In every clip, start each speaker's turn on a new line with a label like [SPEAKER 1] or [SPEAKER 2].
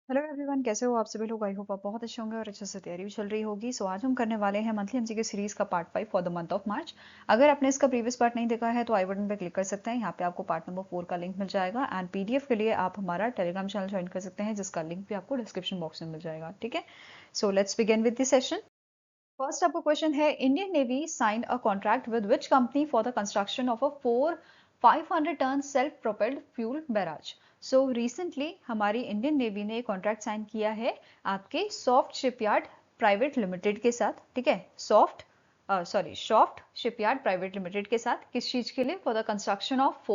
[SPEAKER 1] Hello everyone, कैसे हो आप सभी लोग। आई होप आप बहुत अच्छे होंगे और अच्छे से तैयारी भी चल रही होगी। सो आज हम करने वाले हैं मंथली एमसीक्यू सीरीज का part 5 for the month of March. अगर आपने इसका प्रीवियस पार्ट नहीं देखा है तो आई बटन पर क्लिक कर सकते हैं। यहाँ पे आपको पार्ट नंबर 4 का लिंक मिल जाएगा एंड पीडीएफ के लिए आप हमारा टेलीग्राम चैनल ज्वाइन कर सकते हैं, जिसका लिंक भी आपको डिस्क्रिप्शन बॉक्स में मिल जाएगा। ठीक है, so let's begin with the session. First आपका क्वेश्चन है, Indian navy signed a contract with which company for the construction of a 500 ton self propelled fuel barge. So recently हमारी Indian navy ने contract sign किया है आपके soft shipyard private limited के साथ। ठीक है, सॉफ्ट शिपयार्ड प्राइवेट लिमिटेड के साथ किस चीज के लिए? For the construction of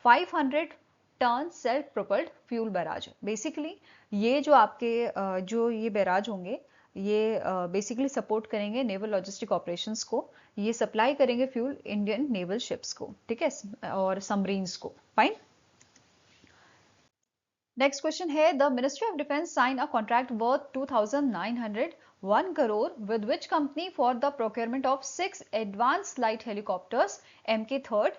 [SPEAKER 1] 500 ton self propelled fuel barge. Basically ये जो आपके जो ये बैराज होंगे, ये बेसिकली सपोर्ट करेंगे नेवल लॉजिस्टिक ऑपरेशंस को। ये सप्लाई करेंगे फ्यूल इंडियन नेवल शिप्स को, ठीक है, और सबमरीन्स को। फाइन। नेक्स्ट क्वेश्चन है, the ministry of defence sign a contract worth 2901 crore with which company for the procurement of 6 advance light helicopters MK3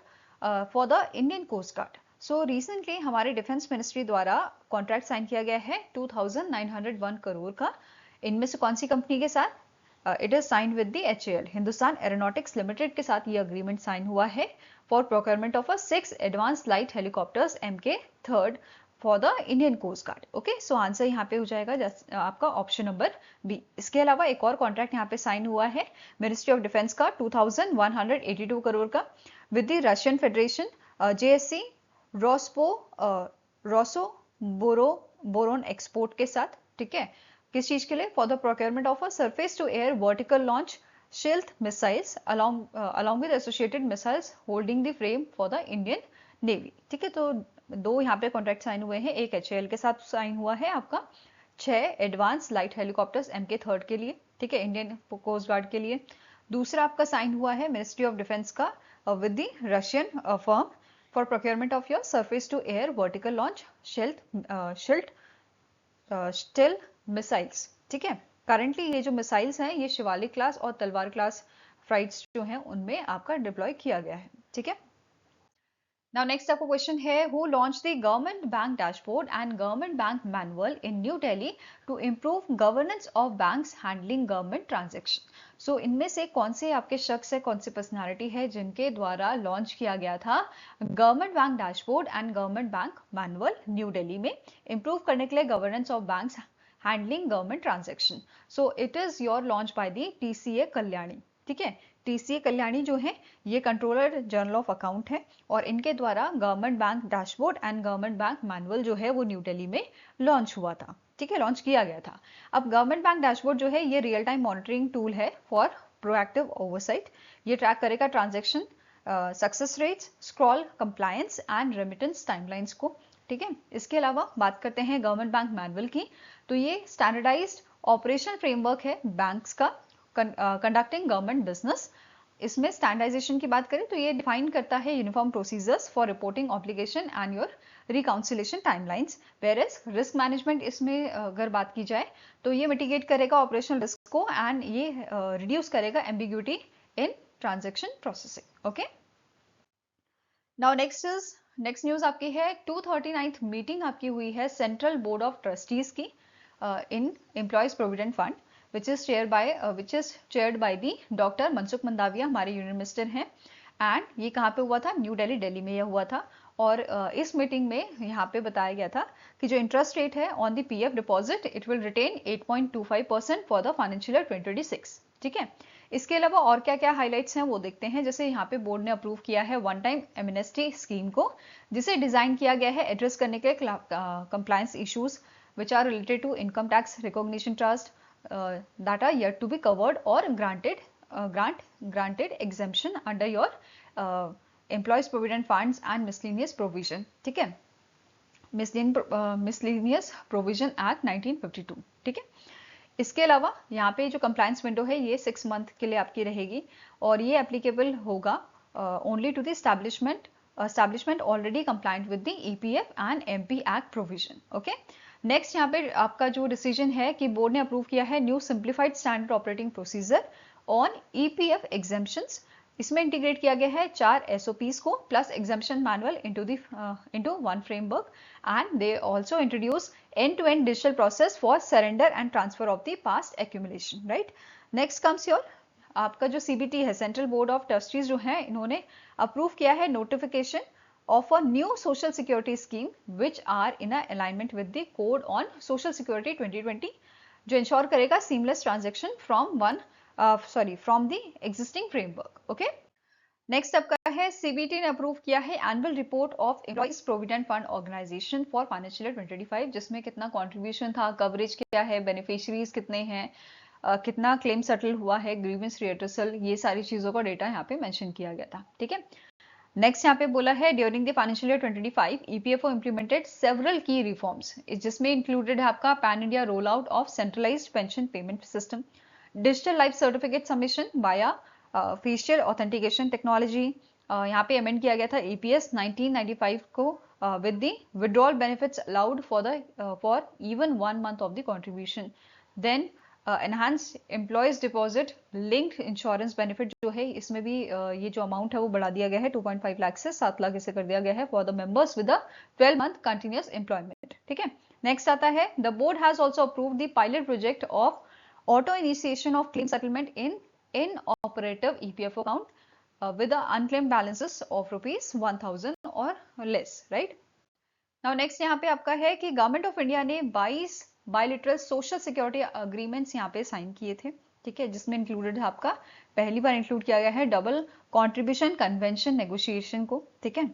[SPEAKER 1] for the Indian coast guard. So recently हमारे defence ministry द्वारा contract sign किया गया है 2901 करोड़ का। इनमें से कौन सी कंपनी के साथ? It is sign with the HAL, Hindustan aeronautics limited के साथ ये अग्रीमेंट साइन हुआ है for procurement of 6 advance light helicopters MK3 for the Indian coast guard. Okay, so answer यहाँ पे हो जाएगा आपका ऑप्शन नंबर बी। इसके अलावा एक और कॉन्ट्रैक्ट यहाँ पे साइन हुआ है मिनिस्ट्री ऑफ डिफेंस का 2182 करोड़ का with the Russian Federation JSC Rosoboronexport के साथ। ठीक है, किस चीज के लिए? For the procurement of a surface to air vertical launch shield missiles along with associated missiles holding the frame for the Indian navy. ठीक है, तो दो यहाँ पे कॉन्ट्रैक्ट साइन हुए हैं। एक HAL के साथ साइन हुआ है आपका 6 एडवांस लाइट हेलीकॉप्टर्स MK3 के लिए, ठीक है, इंडियन कोस्ट गार्ड के लिए। दूसरा आपका साइन हुआ है मिनिस्ट्री ऑफ डिफेंस का with the Russian firm for procurement of your surface to air vertical launch shield still missiles. ठीक है, करंटली ये जो मिसाइल्स हैं ये शिवालिक क्लास और तलवार क्लास फ्राइट्स जो हैं उनमें आपका डिप्लॉय किया गया है। ठीक है, now next आपको क्वेश्चन है, who launched the government bank dashboard and government bank manual in New Delhi to improve governance of banks handling government transaction। so इनमें से कौन से आपके शख्स है, कौन सी पर्सनालिटी है जिनके द्वारा लॉन्च किया गया था government bank dashboard and government bank manual new Delhi में इंप्रूव करने के लिए governance of banks handling government transaction. So it is your launch by the TCA Kalyani. ठीक है, TCA कल्याणी जो है ये कंट्रोलर जनरल ऑफ अकाउंट है और इनके द्वारा government bank dashboard and government bank manual जो है वो न्यू दिल्ली में लॉन्च हुआ था। ठीक है, लॉन्च किया गया था। अब गवर्नमेंट बैंक डैशबोर्ड जो है ये रियल टाइम मॉनिटरिंग टूल है फॉर प्रोएक्टिव ओवरसाइट। ये ट्रैक करेगा transaction success rates, scroll compliance and remittance timelines को। ठीक है, इसके अलावा बात करते हैं गवर्नमेंट बैंक मैनुअल की, तो ये स्टैंडर्डाइज्ड ऑपरेशनल फ्रेमवर्क है बैंक्स का कंडक्टिंग गवर्नमेंट बिजनेस। इसमें स्टैंडर्डाइजेशन की बात करें तो ये डिफाइन करता है uniform procedures for reporting obligation and your reconciliation timelines. Whereas risk management इसमें अगर बात की जाए तो ये मिटिगेट करेगा ऑपरेशनल रिस्क को एंड ये रिड्यूस करेगा ambiguity in transaction processing. Okay, now next news आपकी है 239th मीटिंग आपकी हुई है सेंट्रल बोर्ड ऑफ ट्रस्टीज की in employees provident fund which is chaired by the doctor Mansukh Mandaviya, हमारे यूनियन मिनिस्टर हैं। एंड ये कहाँ पे हुआ था? न्यू दिल्ली, दिल्ली में यह हुआ था। और इस मीटिंग में यहाँ पे बताया गया था कि जो इंटरेस्ट रेट है on the PF deposit it will retain 8.25% for the financial year 2026। ठीक है, इसके अलावा और क्या क्या हाइलाइट्स हैं वो देखते हैं। जैसे यहाँ पे बोर्ड ने अप्रूव किया है वन टाइम एमनेस्टी स्कीम को, जिसे डिजाइन किया गया है एड्रेस करने के compliance issues which are related to income tax recognition trust that are yet to be covered or granted exemption under your employees provident funds and miscellaneous provision। ठीक है, miscellaneous provision act 1952। ठीक है, इसके अलावा यहाँ पे जो कंप्लायंस विंडो है ये 6 मंथ के लिए आपकी रहेगी और ये एप्लीकेबल होगा only to the establishment already compliant with the EPF and MP Act provision। Okay, next यहाँ पे आपका जो डिसीजन है कि बोर्ड ने अप्रूव किया है new simplified standard operating procedure on EPF exemptions इसमें इंटीग्रेट किया गया है 4 SOPs को plus exemption manual into one framework, and they also introduce end to end digital process for surrender and transfer of the past accumulation, right. Next comes your आपका जो CBT है, central board of trustees जो है, इन्होंने approve किया है notification of a new social security scheme which are in a alignment with the code on social security 2020, जो ensure करेगा seamless transaction from the existing framework. Okay, next आपका है CBT ने अप्रूव किया है annual report of employees provident fund organisation for financial year 2025, जिसमें कितना contribution था, कवरेज क्या है, बेनिफिशियरीज कितने हैं, कितना क्लेम सेटल हुआ है, ग्रीवेंस रिहर्सल, ये सारी चीजों का डेटा यहाँ पे मेंशन किया गया था, ठीक है। नेक्स्ट यहाँ पे बोला है during the financial year 2025 EPFO implemented several key reforms, जिसमें इंक्लूडेड है आपका pan India roll out of centralised pension payment system, digital life certificate submission via facial authentication technology, यहाँ पे अमेंड किया गया था EPS 1995 को with the withdrawal benefits allowed for even 1 month of the contribution, then enhance employees deposit linked insurance benefit जो है, इसमें भी ये जो अमाउंट है वो बढ़ा दिया गया है 2.5 लाख से 7 लाख इसे कर दिया गया है for the members with 12 month continuous employment, ठीक है। नेक्स्ट आता है the board has also approved the pilot project of auto initiation of claim settlement in operative EPFO account with unclaimed balances of ₹1000 और लेस, राइट। नाउ नेक्स्ट यहाँ पे आपका है कि गवर्नमेंट ऑफ इंडिया ने 22 बायलिटरल सोशल सिक्योरिटी अग्रीमेंट्स यहाँ पे sign किए थे, ठीक है, जिसमें इंक्लूडेड है आपका पहली बार इंक्लूड किया गया है डबल कंट्रीब्यूशन कन्वेंशन नेगोशिएशन को, ठीक है,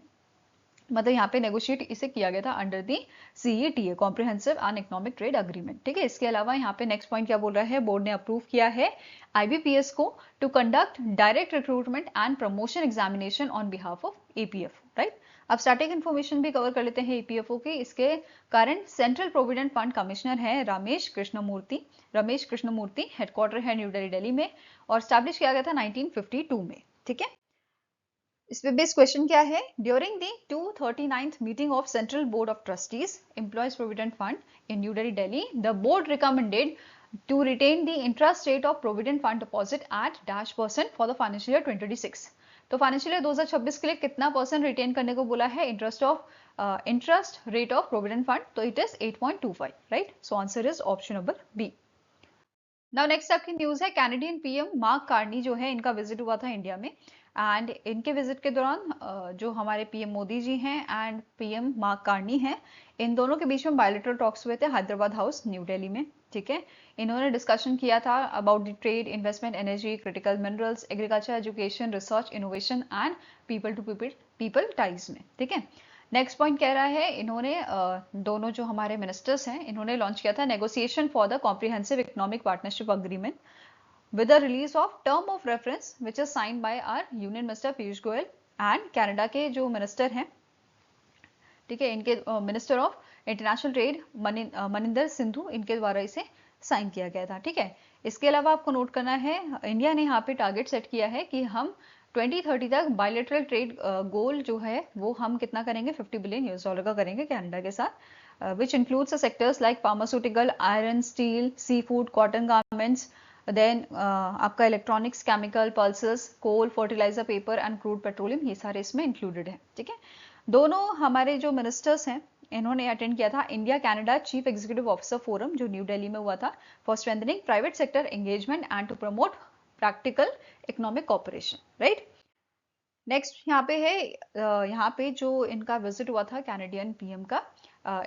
[SPEAKER 1] मतलब यहाँ पे नेगोशिएट इसे किया गया था under the CETA comprehensive and economic trade agreement, ठीक है। इसके अलावा यहाँ पे नेक्स्ट पॉइंट क्या बोल रहा है, बोर्ड ने अप्रूव किया है IBPS को to conduct direct recruitment and promotion examination on behalf of EPFO, right. अब स्टैटिक इन्फॉर्मेशन भी कवर कर लेते हैं EPFO की। इसके current central provident fund commissioner है रमेश कृष्णमूर्ति, हेडक्वार्टर है न्यू दिल्ली में, और स्टैब्लिश किया गया था 1952 में, ठीक है। इस पे बेस क्वेश्चन क्या है, during the 239th meeting of central board of trustees employees provident fund in New Delhi, the board recommended to retain the interest rate of provident fund deposit at -% for the financial year 2026। तो financial year 2026 के लिए कितना percent retain करने को बोला है interest rate of provident fund, तो it is 8.25, right. So answer is option number B. Now next आपकी न्यूज है कैनेडियन PM मार्क कार्नी जो है, इनका विजिट हुआ था इंडिया में, एंड इनके विजिट के दौरान जो हमारे PM मोदी जी हैं एंड PM मार्क कार्नी हैं, इन दोनों के बीच में बायलैटरल टॉक्स हुए थे हैदराबाद हाउस न्यू दिल्ली में, ठीक है। इन्होंने डिस्कशन किया था about the trade, investment, energy, critical minerals, agriculture, education, research, innovation and people to people ties में, ठीक है। नेक्स्ट पॉइंट कह रहा है इन्होंने दोनों जो हमारे मिनिस्टर्स हैं, इन्होंने लॉन्च किया था negotiation for the comprehensive economic partnership agreement with the release of term of reference which is signed by our Union Minister Piyush Goyal and Canada के जो मिनिस्टर हैं, ठीक है, इनके minister of international trade Maninder Sindhu, इनके द्वारा इसे साइन किया गया था, ठीक है। इसके अलावा आपको नोट करना है इंडिया ने यहाँ पे टारगेट सेट किया है कि हम 2030 तक बायलैटरल ट्रेड गोल जो है वो हम कितना करेंगे, $50 बिलियन का करेंगे कनाडा के साथ, which includes the sectors like pharmaceutical, iron, steel, seafood, cotton garments, then आपका electronics, chemical, pulses, coal, fertiliser, paper and crude petroleum, ये सारे इसमें इंक्लूडेड है, ठीक है। दोनों हमारे जो मिनिस्टर्स हैं, इन्होंने अटेंड किया था India Canada chief executive officer forum जो न्यू दिल्ली में हुआ था for strengthening private sector engagement and to promote practical economic cooperation, right. Next यहाँ पे है यहाँ पे जो इनका विजिट हुआ था कैनेडियन PM का,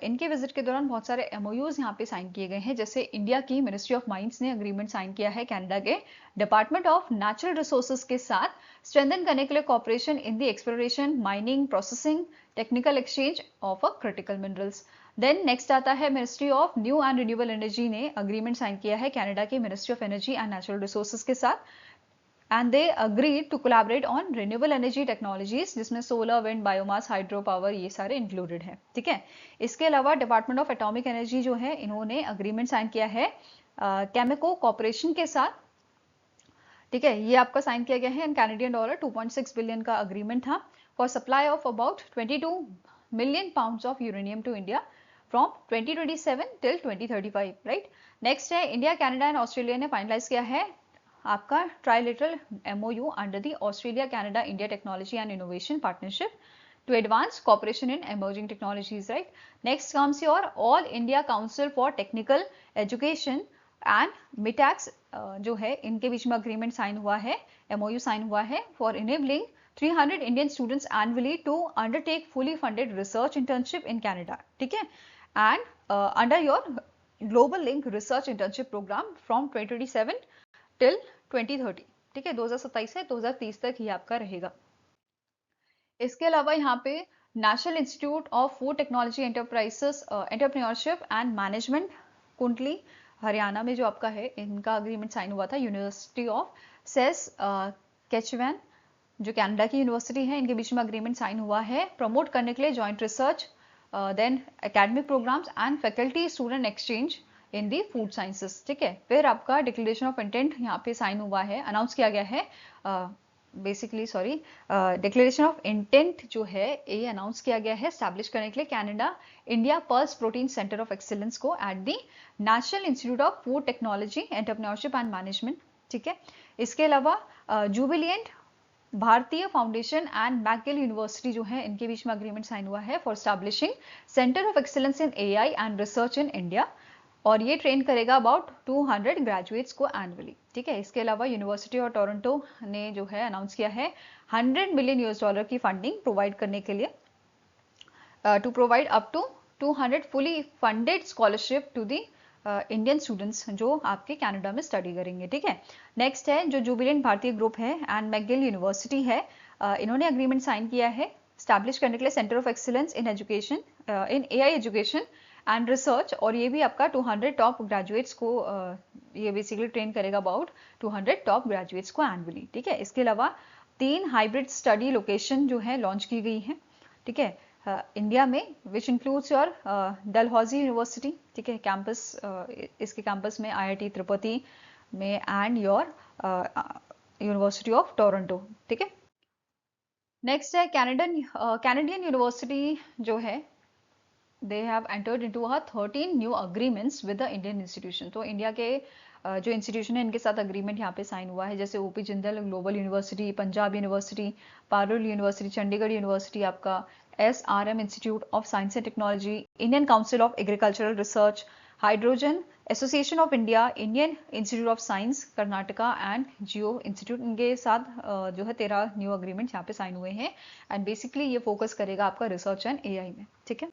[SPEAKER 1] इनके विजिट के दौरान बहुत सारे MOUs यहाँ पे साइन किए गए हैं, जैसे इंडिया की मिनिस्ट्री ऑफ माइंस ने अग्रीमेंट साइन किया है कनाडा के डिपार्टमेंट ऑफ नेचुरल रिसोर्सेज के साथ स्ट्रेंथन करने के लिए cooperation in the exploration, mining, processing, technical exchange of critical minerals. Then next आता है ministry of new and renewable energy ने अग्रीमेंट साइन किया है कनाडा के ministry of energy and natural resources के साथ, and they agreed to collaborate on renewable energy technologies जिसमें solar, wind, biomass, hydro power ये सारे इंक्लूडेड हैं, ठीक है। इसके अलावा डिपार्टमेंट ऑफ एटॉमिक एनर्जी जो है, इन्होंने अग्रीमेंट साइन किया है केमिको कॉर्पोरेशन के साथ, ठीक है। ये आपका साइन किया गया है इन कैनेडियन डॉलर 2.6 बिलियन का अग्रीमेंट था for supply of about 22 million pounds of uranium two India from 2027 till 2035, right. Next है इंडिया, कनाडा एंड ऑस्ट्रेलिया ने फाइनलाइज किया है आपका trilateral MOU under the Australia Canada India technology and innovation partnership to advance cooperation in emerging technologies, right? Next comes your All India Council for Technical Education and MITAX जो है इनके बीच में agreement sign हुआ है, MOU sign हुआ है for enabling 300 Indian students annually to undertake fully funded research internship in Canada, ठीक है? And under your Global Link Research Internship Program from 2027 till 2030, ठीक है? 2027 से 2030 तक ही आपका रहेगा। इसके अलावा यहाँ पे national institute of food technology enterprises entrepreneurship and management कुंडली हरियाणा में जो आपका है, इनका अग्रीमेंट साइन हुआ था। यूनिवर्सिटी ऑफ सेस केचवैन जो कनाडा की यूनिवर्सिटी है, इनके बीच में अग्रीमेंट साइन हुआ है प्रमोट करने के लिए joint research, then academic programmes and faculty student exchange in the food sciences, ठीक है। फिर आपका डिक्लेरेशन ऑफ इंटेंट यहाँ पे साइन हुआ है, अनाउंस किया गया है, डिक्लेरेशन ऑफ इंटेंट जो है ये अनाउंस किया गया है एस्टैब्लिश करने के लिए Canada India pulse protein centre of excellence को at the national institute of food technology entrepreneurship and management, ठीक है। इसके अलावा जुबिलियंट भारतीय फाउंडेशन एंड मैकगिल यूनिवर्सिटी जो है, इनके बीच में अग्रीमेंट साइन हुआ है for establishing centre of excellence in AI and research in India, और ये ट्रेन करेगा अबाउट 200 ग्रेजुएट्स को एनुअली, ठीक है। इसके अलावा यूनिवर्सिटी ऑफ टोरंटो ने जो है अनाउंस किया है $100 मिलियन की फंडिंग प्रोवाइड करने के लिए to provide up to 200 fully funded scholarship to the Indian students जो आपके कनाडा में स्टडी करेंगे, ठीक है। नेक्स्ट है जो जुबिलेंट भारतीय ग्रुप है एंड मैकगिल यूनिवर्सिटी है, इन्होंने अग्रीमेंट साइन किया है स्टैब्लिश करने के लिए centre of excellence in education in AI education and research, और ये भी आपका 200 टॉप ग्रेजुएट्स को ये बेसिकली ट्रेन करेगा अबाउट 200 टॉप ग्रेजुएट्स को एनुअली, ठीक है। इसके अलावा 3 हाइब्रिड स्टडी लोकेशन जो है लॉन्च की गई है, ठीक है, इंडिया में, which includes your Dalhousie university, ठीक है, कैंपस, इसके कैंपस में IIT तिरुपति में and your university of Toronto, ठीक है। नेक्स्ट है कैनेडियन यूनिवर्सिटी जो है, they have entered into a 13 new agreements with the Indian institution। तो इंडिया के जो इंस्टीट्यूशन है इनके साथ अग्रीमेंट यहाँ पे साइन हुआ है, जैसे OP Jindal global university, Punjab university, Parul university, Chandigarh university, आपका SRM institute of science and technology, Indian council of agricultural research, hydrogen association of India, Indian institute of science Karnataka and Jio institute, इनके साथ जो है 13 न्यू अग्रीमेंट यहाँ पे साइन हुए हैं and basically ये फोकस करेगा आपका रिसर्च एंड AI में, ठीक है।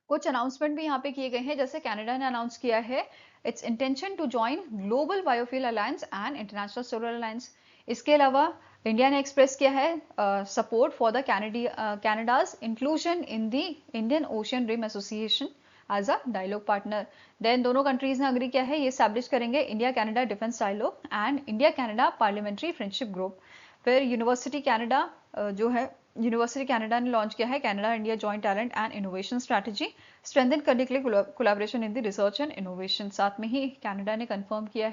[SPEAKER 1] कुछ अनाउंसमेंट भी यहाँ पे किए गए हैं, जैसे कनाडा ने अनाउंस किया है its intention to join global biofuel alliance and international solar alliance. इसके अलावा इंडिया ने एक्सप्रेस किया है support for the Canada's inclusion in the Indian Ocean Rim Association as a dialogue partner. Then दोनों countries ने agree किया है ये एस्टैब्लिश करेंगे India Canada defence dialogue and India Canada parliamentary friendship group. फिर यूनिवर्सिटी कनाडा जो है, university Canada ने लॉन्च किया है Canada India joint talent and innovation strategy strengthen करने के लिए collaboration in the research and innovation. साथ में ही कनाडा ने कंफर्म किया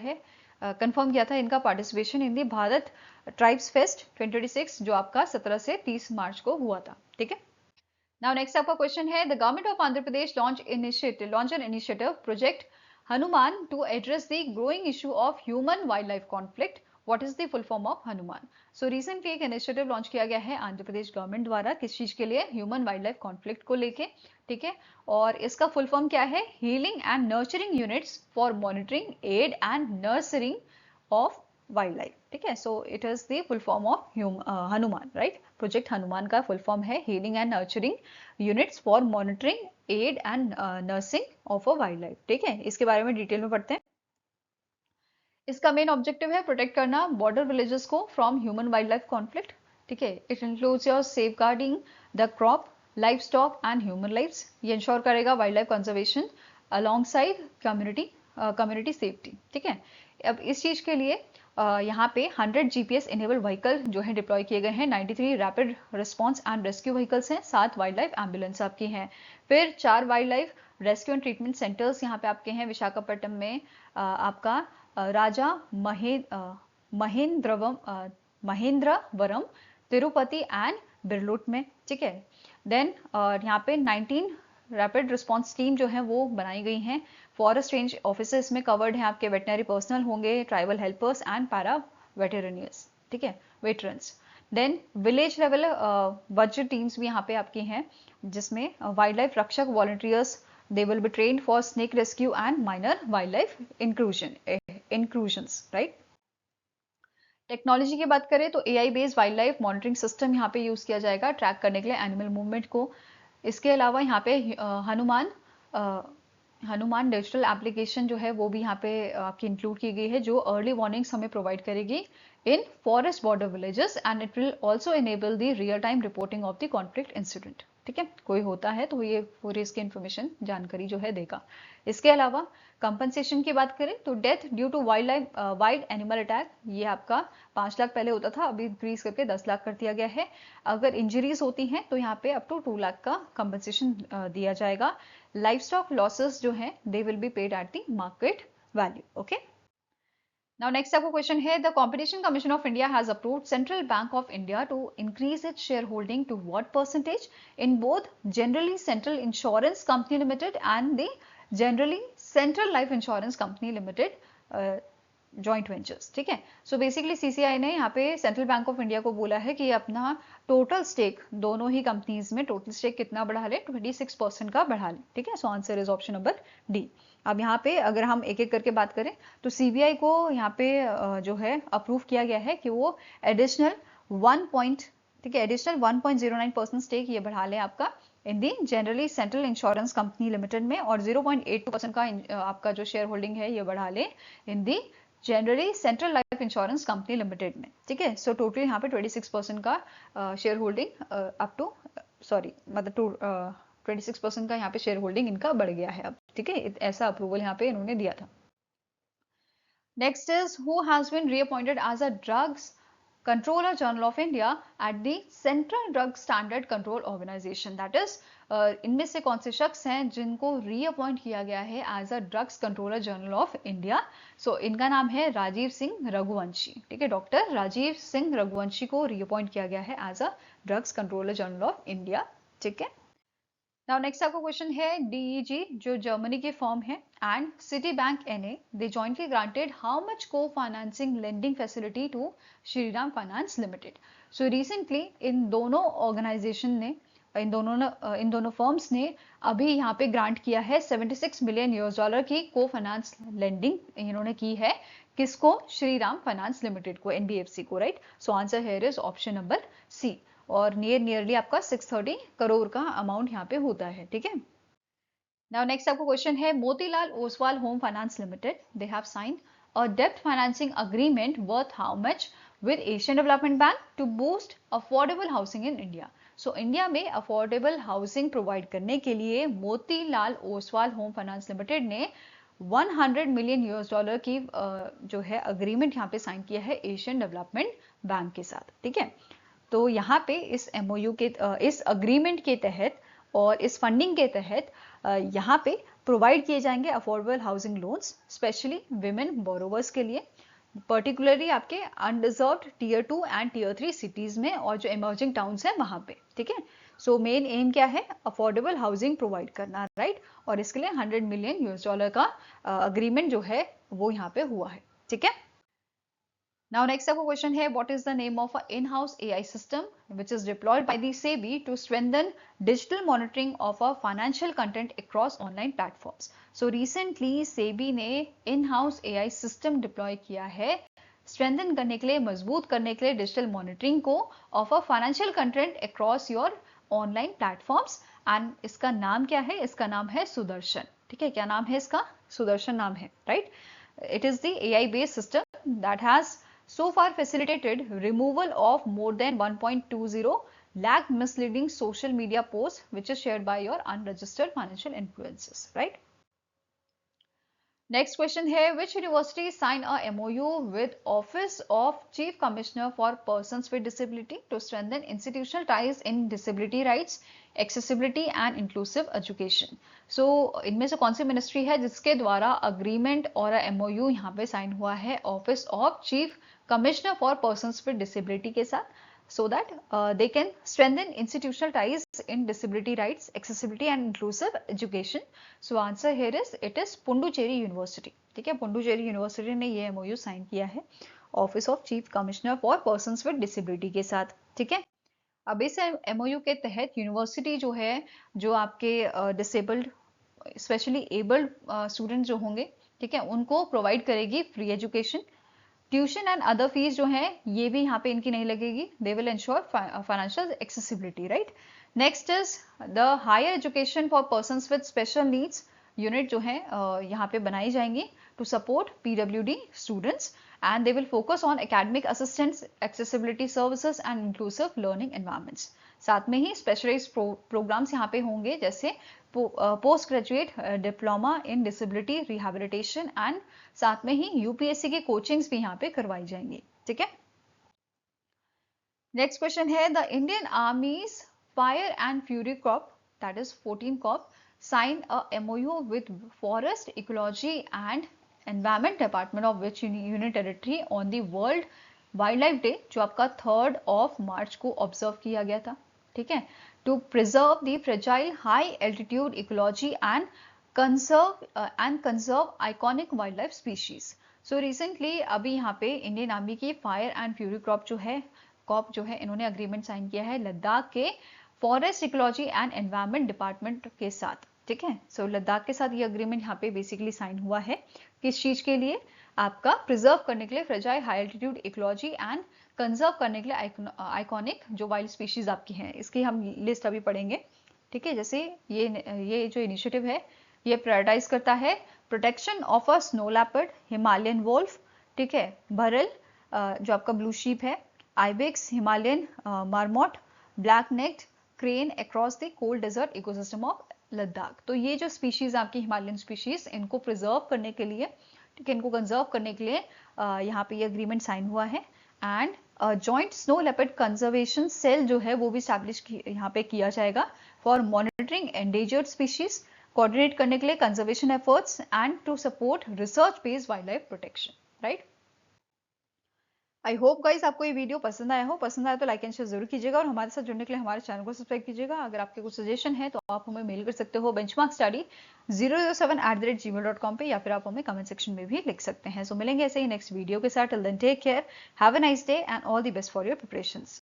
[SPEAKER 1] था इनका participation in the Bharat tribes fest 2026 जो आपका 17 से 30 मार्च को हुआ था, ठीक है। नाउ नेक्स्ट आपका क्वेश्चन है the government of Andhra Pradesh launch an initiative project Hanuman to address the growing issue of human wildlife conflict. What is the full form of Hanuman? So recently एक इनिशिएटिव लॉन्च किया गया है आंध्र प्रदेश गवर्नमेंट द्वारा, किस चीज के लिए? ह्यूमन वाइल्ड लाइफ कॉन्फ्लिक्ट को लेके, ठीक है। और इसका फुल फॉर्म क्या है? Healing and nurturing units for monitoring, aid and nursing of wildlife, ठीक है। So it is the full form of Hanuman, right. Project Hanuman का फुल फॉर्म है healing and nurturing units for monitoring, aid and nursing of a wildlife, ठीक है। इसके बारे में detail में पढ़ते हैं। इसका मेन ऑब्जेक्टिव है प्रोटेक्ट करना बॉर्डर विलेजेस को from human wildlife conflict, ठीक है। It includes your safeguarding the crop, livestock and human lives. ये इंश्योर करेगा wildlife conservation alongside community safety, ठीक है। अब इस चीज के लिए यहाँ पे 100 GPS इनेबल व्हीकल जो है डिप्लॉय किए गए हैं, 93 rapid response and rescue vehicles हैं, 7 वाइल्ड लाइफ एम्बुलेंस आपकी हैं, फिर 4 wild life rescue and treatment centres यहाँ पे आपके हैं विशाखापट्टनम में, आपका राजा महेंद्रवरम, तिरुपति एंड बिरलूट में, ठीक है। देन यहाँ पे 19 रैपिड रिस्पॉन्स टीम जो है वो बनाई गई हैं। फॉरेस्ट रेंज ऑफिसर्स में कवर्ड हैं, आपके वेटनरी पर्सनल होंगे, tribal helpers and para veterinarians, ठीक है, veterans. Then village level budget teams भी यहाँ पे आपकी हैं, जिसमें wildlife rakshak volunteers, they will be trained for snake rescue and minor wildlife inclusions, right. Technology की बात करें तो AI based wildlife monitoring system यहाँ पे यूज किया जाएगा ट्रैक करने के लिए एनिमल मूवमेंट को। इसके अलावा यहाँ पे हनुमान डिजिटल एप्लीकेशन जो है वो भी यहाँ पे आपकी इंक्लूड की गई है, जो अर्ली वार्निंग्स हमें प्रोवाइड करेगी इन forest border villages and it will also enable the real time reporting of the conflict incident, ठीक है, कोई होता है तो ये पूरी इसकी इंफॉर्मेशन जानकारी जो है देगा। इसके अलावा कंपनसेशन की बात करें तो death due to wild animal attack, ये आपका 5 लाख पहले होता था, अभी इंक्रीज करके 10 लाख कर दिया गया है। अगर इंजरीज होती हैं तो यहाँ पे अप टू 2 लाख का कंपनसेशन दिया जाएगा। लाइफ स्टॉक लॉसेस जो है they will be paid at the market value, okay. Now next आपको क्वेश्चन है, the competition commission of India has approved central bank of India to increase its shareholding to what percentage in both Generali central insurance company limited and the Generali central life insurance company limited joint ventures, ठीक है। So basically CCI ने यहाँ पे central bank of India को बोला है कि अपना टोटल स्टेक दोनों ही कंपनीज में टोटल स्टेक कितना बढ़ा ले, 26% का बढ़ा ले, ठीक है। सो answer is option number D. अब यहाँ पे अगर हम एक एक करके बात करें तो सीबीआई को यहाँ पे जो है अप्रूव किया गया है कि वो एडिशनल 1.09% स्टेक ये बढ़ा ले आपका in the Generali central insurance company limited में, और 0.82% का आपका जो शेयर होल्डिंग है ये बढ़ा ले in the Generali central life insurance company limited में, ठीक है। सो टोटल यहाँ पे 26% का शेयर होल्डिंग अप टू मतलब 26% का यहाँ पे शेयर होल्डिंग इनका बढ़ गया है अब, ठीक है। ऐसा अप्रूवल यहाँ पे इन्होंने दिया था। Next is who has been reappointed as a drugs controller general of India at the central drug standard control organisation, that is इनमें से कौन से शख्स हैं जिनको रीअपॉइंट किया गया है as a drugs controller general of India. So इनका नाम है राजीव सिंह रघुवंशी, ठीक है। डॉक्टर राजीव सिंह रघुवंशी को रीअपॉइंट किया गया है as a drugs controller general of India, ठीक है। नाउ नेक्स्ट आपका क्वेश्चन है, डीईजी जो जर्मनी की फर्म है and Citibank NA they jointly granted how much co financing lending facility to Shriram finance limited. So recently इन दोनों organisation ने इन दोनों फर्म्स ने अभी यहाँ पे ग्रांट किया है 76 मिलियन यूएस डॉलर की को फाइनेंस लेंडिंग इन्होंने की है, किसको, श्रीराम फाइनेंस लिमिटेड को, एनबीएफसी को, right. So answer here is option number C, और नियरली आपका 630 करोड़ का अमाउंट यहाँ पे होता है, ठीक है। नाउ नेक्स्ट आपको क्वेश्चन है, Motilal Oswal home finance limited they have signed a डेब्ट financing agreement worth how much with Asian Development Bank to boost affordable housing in India. So India में अफोर्डेबल हाउसिंग प्रोवाइड करने के लिए Motilal Oswal home finance limited ने 100 million US dollar की जो है agreement यहाँ पे साइन किया है एशियन डेवलपमेंट बैंक के साथ, ठीक है। तो यहाँ पे इस एमओयू के इस अग्रीमेंट के तहत और इस फंडिंग के तहत यहाँ पे प्रोवाइड किए जाएंगे affordable housing loans, specially women borrowers के लिए, पर्टिकुलरली आपके undeserved tier 2 and tear 3 cities में और जो इमर्जिंग टाउन्स है वहां पे, ठीक है। सो मेन एम क्या है, अफोर्डेबल हाउसिंग प्रोवाइड करना, राइट। और इसके लिए 100 मिलियन यूएस डॉलर का अग्रीमेंट जो है वो यहाँ पे हुआ है, ठीक है। Now next आपको question है, what is the name of an in-house AI system which is deployed by the SEBI to strengthen digital monitoring of a financial content across online platforms. So recently SEBI ने in-house AI system deploy किया है strengthen करने के लिए, मजबूत करने के लिए डिजिटल मॉनिटरिंग को of a financial content across your online platforms, and इसका नाम क्या है, इसका नाम है सुदर्शन, ठीक है। क्या नाम है इसका, सुदर्शन नाम है, right. It is the AI based system that has so far facilitated removal of more than 1.20 lakh misleading social media posts which is shared by your unregistered financial influencers, right. Next question here, which university signed a MOU with Office of Chief Commissioner for Persons with Disability to strengthen institutional ties in disability rights, accessibility and inclusive education. So इनमें से कौन सी ministry है जिसके द्वारा agreement और MOU यहाँ पे sign हुआ है office of chief commissioner for persons with disability के साथ। so that they can strengthen institutional ties in disability rights, accessibility and inclusive education. So answer here is it is Puducherry university. ठीक है, Puducherry university ने ये MOU sign किया है office of chief commissioner for persons with disability के साथ। ठीक है, अब इस MOU के तहत यूनिवर्सिटी जो है, जो आपके डिसेबल्ड स्पेशली एबल्ड स्टूडेंट जो होंगे, ठीक है, उनको प्रोवाइड करेगी free education. Tuition and other fees जो है ये भी यहाँ पे इनकी नहीं लगेगी। They will ensure financial accessibility, right. Next is the higher education for persons with special needs unit जो है यहाँ पे बनाई जाएंगी to support PWD students and they will focus on academic assistance, accessibility services and inclusive learning environments. साथ में ही specialised programmes यहाँ पे होंगे, जैसे post graduate diploma in disability rehabilitation and साथ में ही UPSC की कोचिंग्स भी यहाँ पे करवाई जाएंगी। ठीक है, नेक्स्ट क्वेश्चन है the Indian आर्मीज fire and fury Corp that is 14 Corp sign a MOU with Forest Ecology and Environment Department of which Union Territory on the World Wildlife Day, जो आपका 3 मार्च को ऑब्जर्व किया गया था। ठीक है, to preserve the fragile high altitude ecology and conserve iconic wildlife species. So recently अभी यहाँ पे इंडियन आर्मी की फायर एंड फ्यूरी कॉर्प जो है इन्होंने अग्रीमेंट साइन किया है लद्दाख के forest ecology and environment department के साथ। ठीक है, सो लद्दाख के साथ ये अग्रीमेंट यहाँ पे बेसिकली साइन हुआ है किस चीज के लिए, आपका प्रिजर्व करने के लिए fragile high altitude ecology and conserve करने के लिए आइकॉनिक जो वाइल्ड स्पीशीज आपकी हैं, इसकी हम लिस्ट अभी पढ़ेंगे। ठीक है, जैसे ये जो इनिशिएटिव है ये प्रायोरिटाइज करता है protection of a snow leopard, Himalayan wolf, ठीक है, भरल जो आपका ब्लू शीप है, ibex, Himalayan marmot, black necked crane across the cold desert ecosystem of Ladakh. तो ये जो स्पीशीज आपकी हिमालयन स्पीशीज, इनको प्रिजर्व करने के लिए, ठीक है, इनको कंजर्व करने के लिए यहाँ पे ये अग्रीमेंट साइन हुआ है। And joint snow leopard conservation cell जो है वो भी स्टैब्लिश यहाँ पे किया जाएगा for monitoring endangered species, coordinate करने के लिए conservation efforts and to support research based wildlife protection, right. I hope guys आपको ये वीडियो पसंद आया हो। पसंद आया तो लाइक एंड शेयर जरूर कीजिएगा और हमारे साथ जुड़ने के लिए हमारे चैनल को सब्सक्राइब कीजिएगा। अगर आपके कुछ सजेशन है तो आप हमें मेल कर सकते हो benchmarkstudy007@gmail.com पे, या फिर आप हमें कमेंट सेक्शन में भी लिख सकते हैं। सो मिलेंगे ऐसे ही नेक्स्ट वीडियो के साथ। Till then take care, have a nice day and all the best for your preparations.